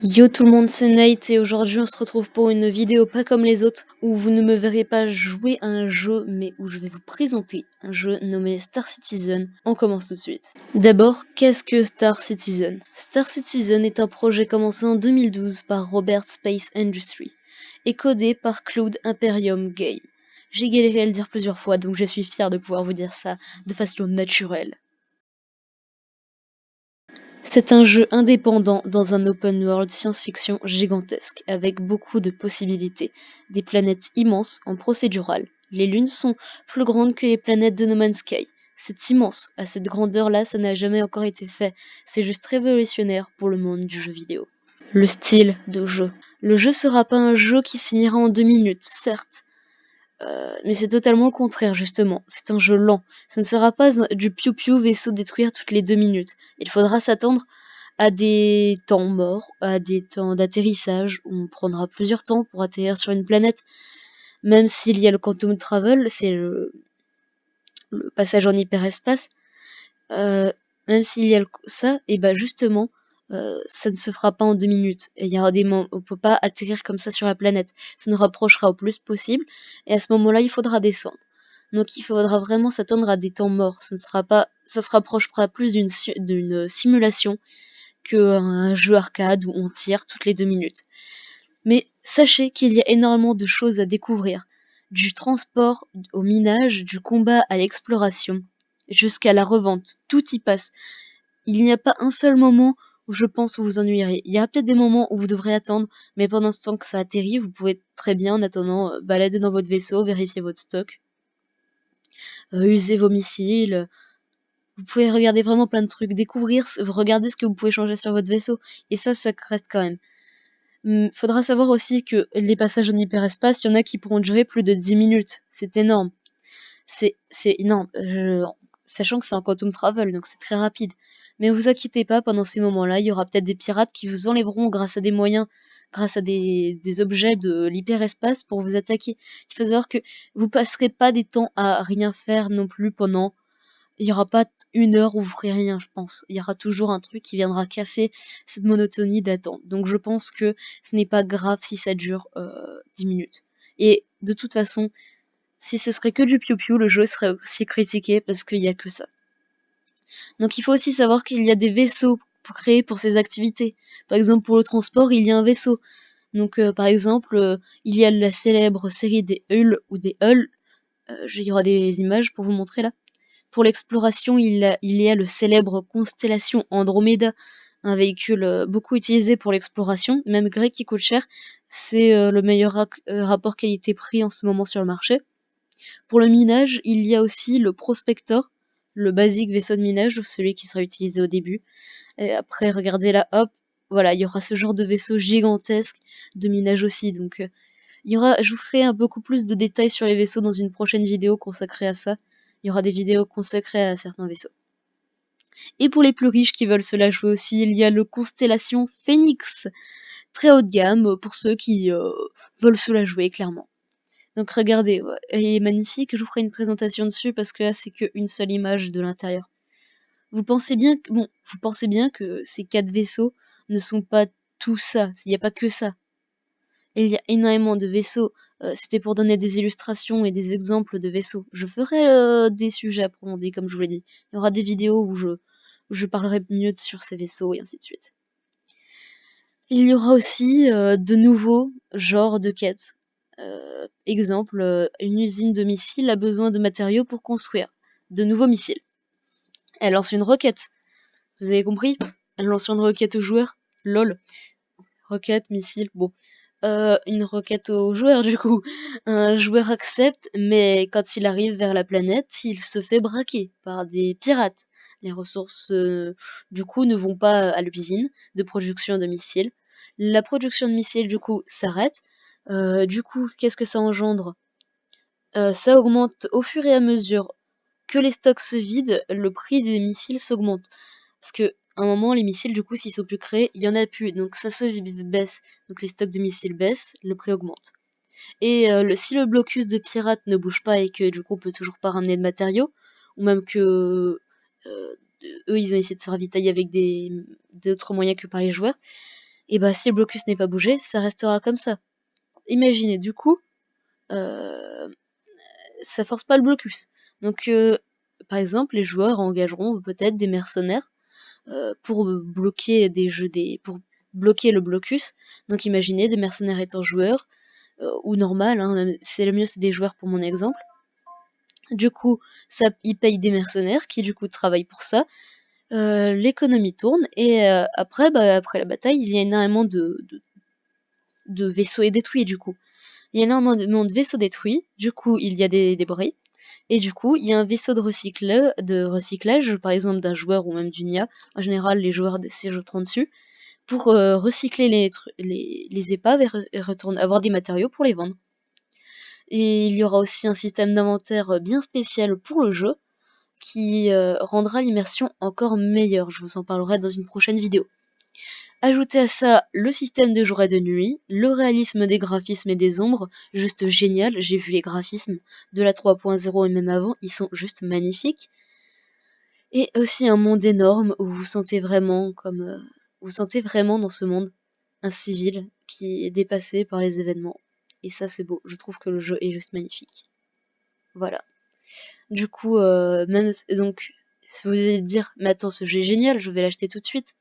Yo tout le monde, c'est Nate et aujourd'hui on se retrouve pour une vidéo pas comme les autres où vous ne me verrez pas jouer à un jeu mais où je vais vous présenter un jeu nommé Star Citizen. On commence tout de suite. D'abord, qu'est-ce que Star Citizen? Star Citizen est un projet commencé en 2012 par Robert Space Industries et codé par Cloud Imperium Game. J'ai galéré à le dire plusieurs fois donc je suis fier de pouvoir vous dire ça de façon naturelle. C'est un jeu indépendant dans un open world science-fiction gigantesque, avec beaucoup de possibilités. Des planètes immenses en procédural. Les lunes sont plus grandes que les planètes de No Man's Sky. C'est immense, à cette grandeur-là, ça n'a jamais encore été fait. C'est juste révolutionnaire pour le monde du jeu vidéo. Le style de jeu. Le jeu sera pas un jeu qui se finira en 2 minutes, certes. Mais c'est totalement le contraire, justement. C'est un jeu lent. Ce ne sera pas du piou-piou vaisseau détruire toutes les 2 minutes. Il faudra s'attendre à des temps morts, à des temps d'atterrissage, où on prendra plusieurs temps pour atterrir sur une planète. Même s'il y a le Quantum Travel, c'est le passage en hyperespace, même s'il y a ça, et bah justement, ça ne se fera pas en 2 minutes. Et il y aura des moments où on peut pas atterrir comme ça sur la planète. Ça nous rapprochera au plus possible, et à ce moment-là, il faudra descendre. Donc il faudra vraiment s'attendre à des temps morts. Ça se rapprochera plus d'une simulation qu'un jeu arcade où on tire toutes les 2 minutes. Mais sachez qu'il y a énormément de choses à découvrir. Du transport au minage, du combat à l'exploration, jusqu'à la revente, tout y passe. Il n'y a pas un seul moment où je pense vous vous ennuierez. Il y aura peut-être des moments où vous devrez attendre, mais pendant ce temps que ça atterrit, vous pouvez très bien, en attendant, balader dans votre vaisseau, vérifier votre stock, user vos missiles. Vous pouvez regarder vraiment plein de trucs, découvrir, regarder ce que vous pouvez changer sur votre vaisseau, et ça reste quand même. Faudra savoir aussi que les passages en hyperespace, il y en a qui pourront durer plus de 10 minutes. C'est énorme. C'est énorme. Sachant que c'est un quantum travel, donc c'est très rapide. Mais vous inquiétez pas, pendant ces moments-là, il y aura peut-être des pirates qui vous enlèveront grâce à des moyens, grâce à des objets de l'hyperespace pour vous attaquer. Il faut savoir que vous passerez pas des temps à rien faire non plus pendant. Il y aura pas 1 heure où vous ferez rien, je pense. Il y aura toujours un truc qui viendra casser cette monotonie d'attente. Donc je pense que ce n'est pas grave si ça dure 10 minutes. Et de toute façon, si ce serait que du piou-piou, le jeu serait aussi critiqué parce qu'il y a que ça. Donc il faut aussi savoir qu'il y a des vaisseaux créés pour ces activités. Par exemple, pour le transport, il y a un vaisseau. Donc par exemple, il y a la célèbre série des Hull ou des Hull. Il y aura des images pour vous montrer là. Pour l'exploration, il y a le célèbre Constellation Andromeda, un véhicule beaucoup utilisé pour l'exploration, même gré qui coûte cher. C'est le meilleur rapport qualité-prix en ce moment sur le marché. Pour le minage, il y a aussi le Prospector, le basique vaisseau de minage, celui qui sera utilisé au début. Et après, regardez là, hop, voilà, il y aura ce genre de vaisseau gigantesque de minage aussi. Donc, je vous ferai beaucoup plus de détails sur les vaisseaux dans une prochaine vidéo consacrée à ça. Il y aura des vidéos consacrées à certains vaisseaux. Et pour les plus riches qui veulent se la jouer aussi, il y a le Constellation Phoenix, très haut de gamme pour ceux qui veulent se la jouer clairement. Donc regardez, il est magnifique, je vous ferai une présentation dessus parce que là c'est qu'une seule image de l'intérieur. Vous pensez bien que ces 4 vaisseaux ne sont pas tout ça, il n'y a pas que ça. Il y a énormément de vaisseaux. C'était pour donner des illustrations et des exemples de vaisseaux. Je ferai des sujets approfondis, comme je vous l'ai dit. Il y aura des vidéos où je parlerai mieux sur ces vaisseaux et ainsi de suite. Il y aura aussi de nouveaux genres de quêtes. Exemple, une usine de missiles a besoin de matériaux pour construire de nouveaux missiles. Elle lance une requête. Vous avez compris? Elle lance une requête aux joueurs. LOL. Requête, missile, bon. Une requête au joueur du coup. Un joueur accepte, mais quand il arrive vers la planète, il se fait braquer par des pirates. Les ressources du coup ne vont pas à l'usine de production de missiles. La production de missiles du coup s'arrête. Du coup, qu'est-ce que ça engendre? Ça augmente au fur et à mesure que les stocks se vident, le prix des missiles s'augmente. Parce que à un moment, les missiles, du coup, s'ils sont plus créés, il y en a plus, donc ça se baisse. Donc les stocks de missiles baissent, le prix augmente. Et si le blocus de pirates ne bouge pas et que du coup on peut toujours pas ramener de matériaux, ou même que eux ils ont essayé de se ravitailler avec d'autres moyens que par les joueurs, et bah si le blocus n'est pas bougé, ça restera comme ça. Imaginez, du coup, ça force pas le blocus. Donc, par exemple, les joueurs engageront peut-être des mercenaires pour bloquer pour bloquer le blocus. Donc, imaginez des mercenaires étant joueurs ou normal, hein, c'est le mieux, c'est des joueurs pour mon exemple. Du coup, ils payent des mercenaires qui du coup travaillent pour ça. L'économie tourne et après la bataille, il y a énormément de vaisseaux détruits du coup. Il y a énormément de vaisseaux détruits, du coup il y a des débris, et du coup il y a un vaisseau de recyclage, par exemple d'un joueur ou même d'une IA. En général, les joueurs siègent au dessus pour recycler les épaves et avoir des matériaux pour les vendre. Et il y aura aussi un système d'inventaire bien spécial pour le jeu qui rendra l'immersion encore meilleure. Je vous en parlerai dans une prochaine vidéo. Ajoutez à ça le système de jour et de nuit, le réalisme des graphismes et des ombres, juste génial. J'ai vu les graphismes de la 3.0 et même avant, ils sont juste magnifiques. Et aussi un monde énorme où vous sentez vraiment vous sentez vraiment dans ce monde un civil qui est dépassé par les événements. Et ça c'est beau, je trouve que le jeu est juste magnifique. Voilà. Du coup, donc, si vous allez dire, mais attends, ce jeu est génial, je vais l'acheter tout de suite.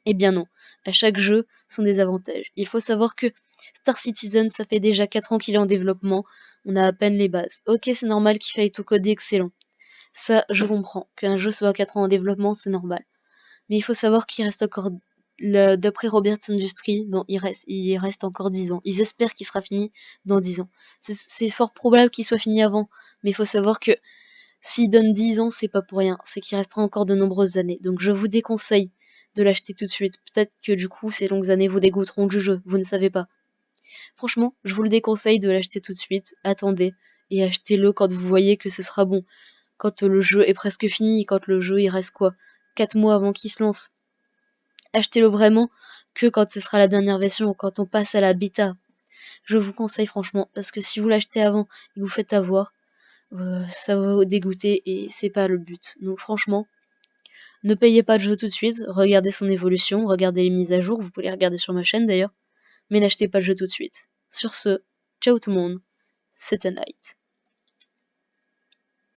Eh bien non, à chaque jeu sont des avantages. Il faut savoir que Star Citizen, ça fait déjà 4 ans qu'il est en développement, on a à peine les bases. Ok, c'est normal qu'il faille tout coder excellent. Ça, je comprends. Qu'un jeu soit à 4 ans en développement, c'est normal. Mais il faut savoir qu'il reste encore, d'après Robert Industries, il reste encore 10 ans. Ils espèrent qu'il sera fini dans 10 ans. C'est fort probable qu'il soit fini avant, mais il faut savoir que s'il donne 10 ans, c'est pas pour rien, c'est qu'il restera encore de nombreuses années. Donc je vous déconseille de l'acheter tout de suite. Peut-être que du coup, ces longues années vous dégoûteront du jeu, vous ne savez pas. Franchement, je vous le déconseille de l'acheter tout de suite. Attendez et achetez-le quand vous voyez que ce sera bon. Quand le jeu est presque fini, quand le jeu il reste quoi 4 mois avant qu'il se lance. Achetez-le vraiment que quand ce sera la dernière version, quand on passe à la bêta. Je vous conseille franchement, parce que si vous l'achetez avant et que vous faites avoir, ça va vous dégoûter et c'est pas le but. Donc franchement, ne payez pas de jeu tout de suite, regardez son évolution, regardez les mises à jour, vous pouvez les regarder sur ma chaîne d'ailleurs, mais n'achetez pas le jeu tout de suite. Sur ce, ciao tout le monde, c'était Night.